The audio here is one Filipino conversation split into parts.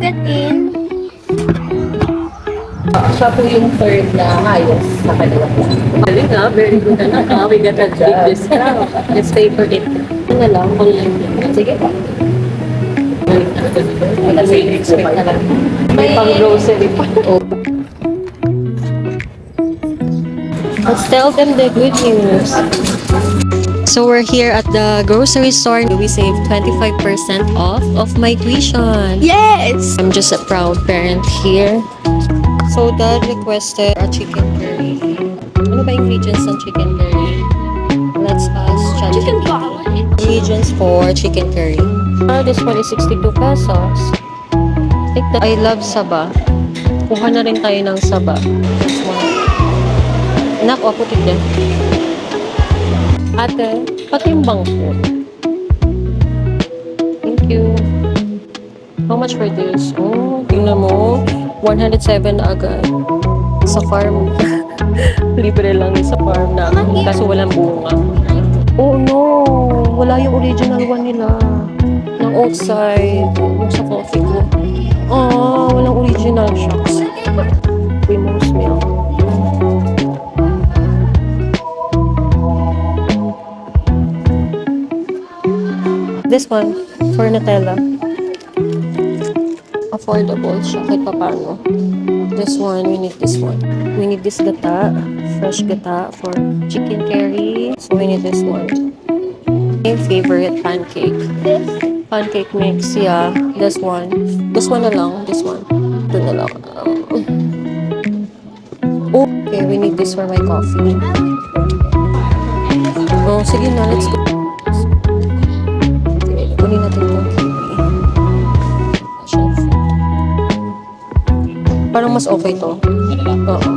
get in? Siya po yung third na highest sa kaliwa. Mali nga, very good na na. We got a big discount. Let's pay for it. Ano na lang, online. Sige pa. Kasi expect na lang. May pang grocery pa. Let's tell them the good news. So we're here at the grocery store. We saved 25% off of my tuition. Yes! I'm just a proud parent here. So Dad requested a chicken curry. Ano ba ingredients ng chicken curry? Let's ask Chicken ChatGPT. curry. Ingredients for chicken curry. This one is 62 pesos. I love saba. Kuha na rin tayo ng saba. This one. Anak, o putik din. Ate, patimbang po. Thank you. How much for this? Oh, tingnan mo. 107 agad. Sa farm. Libre lang sa farm na. Kaso walang bunga. Oh no! Wala yung original one nila. Ng outside. Yung sa coffee ko. Oh, walang original. Shucks. Primrose milk. This one, for Nutella. Affordable siya kahit paano. This one, we need this one. We need this gata, fresh gata for chicken curry. So we need this one. My favorite pancake. Pancake mix, yeah. This one. This one na lang. This one. Ito na lang. Okay, we need this for my coffee. Oh, sige na, let's go. Kunin natin itong kiwi. Parang mas okay to. Oo.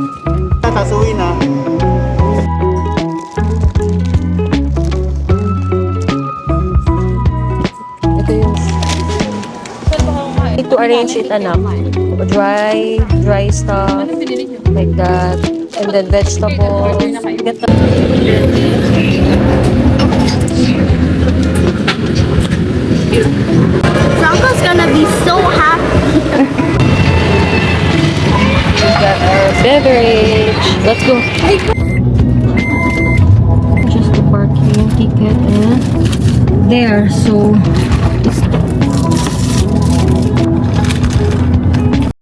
Tatasuin na. Ito yung... Need to arrange it, anak. Dry stuff. Like that. And then vegetables. Get the... Franco's gonna be so happy. We got our beverage. Let's go. Just the parking ticket and there. So,